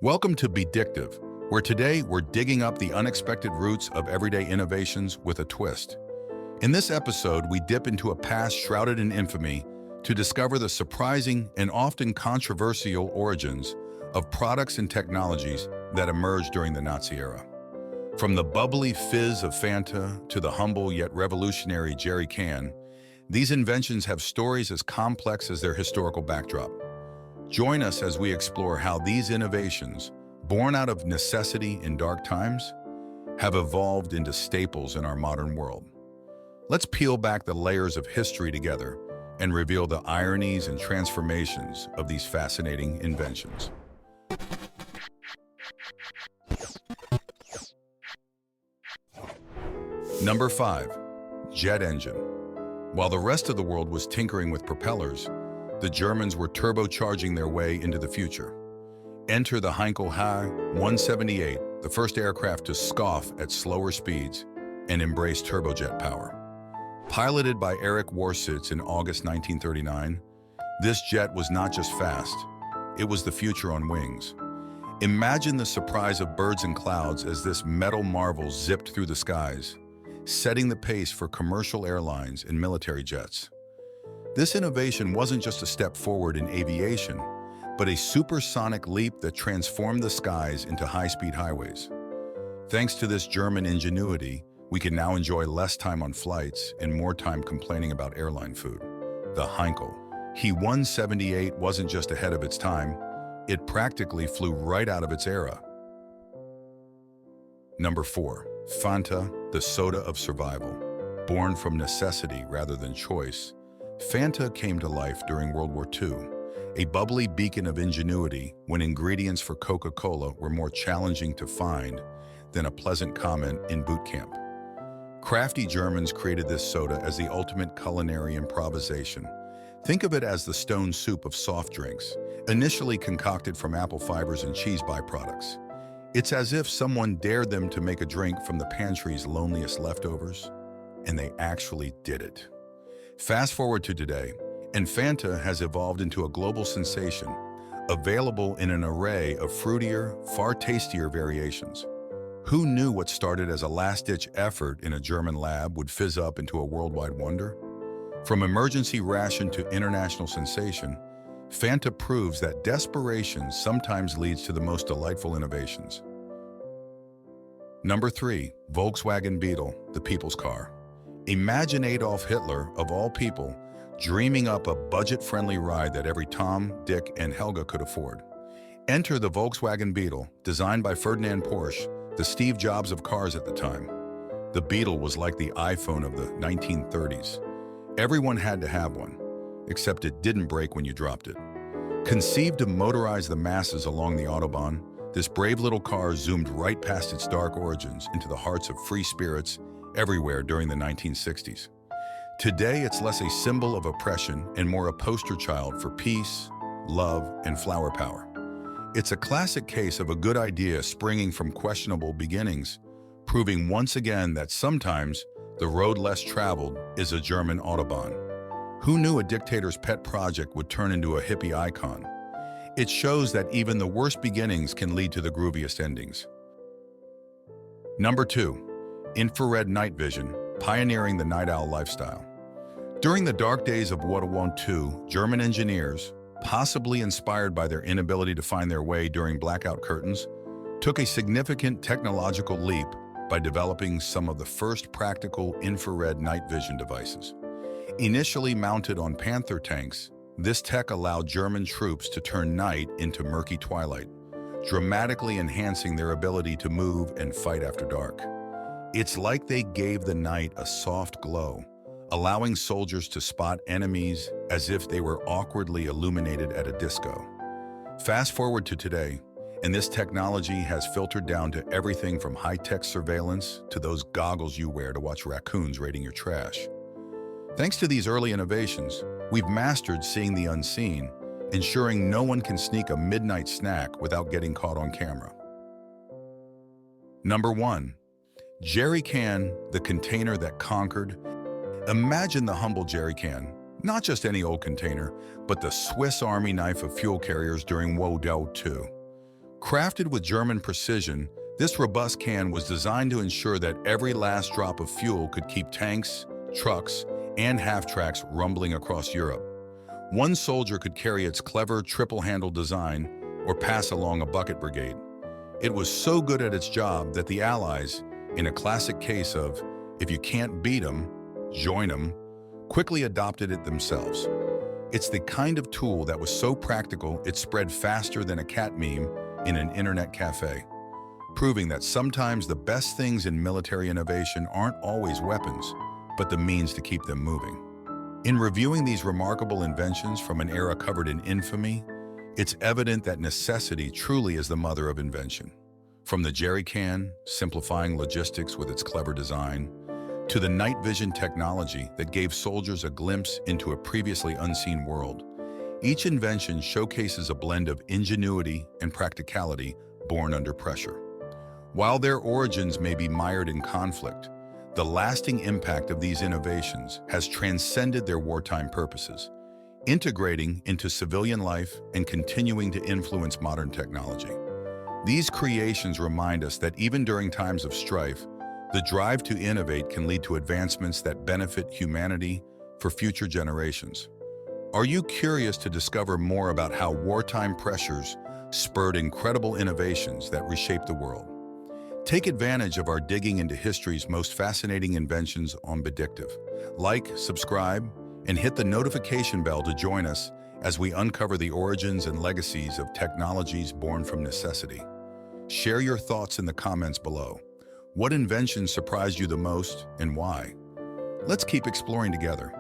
Welcome to BeDictive, where today we're digging up the unexpected roots of everyday innovations with a twist. In this episode, we dip into a past shrouded in infamy to discover the surprising and often controversial origins of products and technologies that emerged during the Nazi era. From the bubbly fizz of Fanta to the humble yet revolutionary jerry can, these inventions have stories as complex as their historical backdrop. Join us as we explore how these innovations, born out of necessity in dark times, have evolved into staples in our modern world. Let's peel back the layers of history together and reveal the ironies and transformations of these fascinating inventions. Number 5. Jet engine. While the rest of the world was tinkering with propellers, the Germans were turbocharging their way into the future. Enter the Heinkel He 178, the first aircraft to scoff at slower speeds and embrace turbojet power. Piloted by Erich Warsitz in August 1939, this jet was not just fast, it was the future on wings. Imagine the surprise of birds and clouds as this metal marvel zipped through the skies, setting the pace for commercial airlines and military jets. This innovation wasn't just a step forward in aviation, but a supersonic leap that transformed the skies into high-speed highways. Thanks to this German ingenuity, we can now enjoy less time on flights and more time complaining about airline food. The Heinkel He 178 wasn't just ahead of its time, it practically flew right out of its era. Number 4. Fanta, the soda of survival. Born from necessity rather than choice, Fanta came to life during World War II, a bubbly beacon of ingenuity when ingredients for Coca-Cola were more challenging to find than a pleasant comment in boot camp. Crafty Germans created this soda as the ultimate culinary improvisation. Think of it as the stone soup of soft drinks, initially concocted from apple fibers and cheese byproducts. It's as if someone dared them to make a drink from the pantry's loneliest leftovers, and they actually did it. Fast forward to today, and Fanta has evolved into a global sensation, available in an array of fruitier, far tastier variations. Who knew what started as a last-ditch effort in a German lab would fizz up into a worldwide wonder? From emergency ration to international sensation, Fanta proves that desperation sometimes leads to the most delightful innovations. Number 3. Volkswagen Beetle, the people's car. Imagine Adolf Hitler, of all people, dreaming up a budget-friendly ride that every Tom, Dick, and Helga could afford. Enter the Volkswagen Beetle, designed by Ferdinand Porsche, the Steve Jobs of cars at the time. The Beetle was like the iPhone of the 1930s. Everyone had to have one, except it didn't break when you dropped it. Conceived to motorize the masses along the Autobahn, this brave little car zoomed right past its dark origins into the hearts of free spirits everywhere during the 1960s. Today, it's less a symbol of oppression and more a poster child for peace, love, and flower power. It's a classic case of a good idea springing from questionable beginnings, proving once again that sometimes the road less traveled is a German Autobahn. Who knew a dictator's pet project would turn into a hippie icon? It shows that even the worst beginnings can lead to the grooviest endings. Number 2. Infrared night vision, pioneering the night owl lifestyle. During the dark days of World War II, German engineers, possibly inspired by their inability to find their way during blackout curtains, took a significant technological leap by developing some of the first practical infrared night vision devices. Initially mounted on Panther tanks, this tech allowed German troops to turn night into murky twilight, dramatically enhancing their ability to move and fight after dark. It's like they gave the night a soft glow, allowing soldiers to spot enemies as if they were awkwardly illuminated at a disco. Fast forward to today, and this technology has filtered down to everything from high-tech surveillance to those goggles you wear to watch raccoons raiding your trash. Thanks to these early innovations, we've mastered seeing the unseen, ensuring no one can sneak a midnight snack without getting caught on camera. Number 1. Jerry can, the container that conquered. Imagine the humble jerry can, not just any old container, but the Swiss Army knife of fuel carriers during World War II. Crafted with German precision, this robust can was designed to ensure that every last drop of fuel could keep tanks, trucks, and half-tracks rumbling across Europe. One soldier could carry its clever triple-handle design or pass along a bucket brigade. It was so good at its job that the Allies, in a classic case of "if you can't beat 'em, join 'em," quickly adopted it themselves. It's the kind of tool that was so practical it spread faster than a cat meme in an internet cafe, proving that sometimes the best things in military innovation aren't always weapons, but the means to keep them moving. In reviewing these remarkable inventions from an era covered in infamy, it's evident that necessity truly is the mother of invention. From the jerry can, simplifying logistics with its clever design, to the night vision technology that gave soldiers a glimpse into a previously unseen world, each invention showcases a blend of ingenuity and practicality born under pressure. While their origins may be mired in conflict, the lasting impact of these innovations has transcended their wartime purposes, integrating into civilian life and continuing to influence modern technology. These creations remind us that even during times of strife, the drive to innovate can lead to advancements that benefit humanity for future generations. Are you curious to discover more about how wartime pressures spurred incredible innovations that reshaped the world? Take advantage of our digging into history's most fascinating inventions on BeDictive. Like, subscribe, and hit the notification bell to join us as we uncover the origins and legacies of technologies born from necessity. Share your thoughts in the comments below. What invention surprised you the most and why? Let's keep exploring together.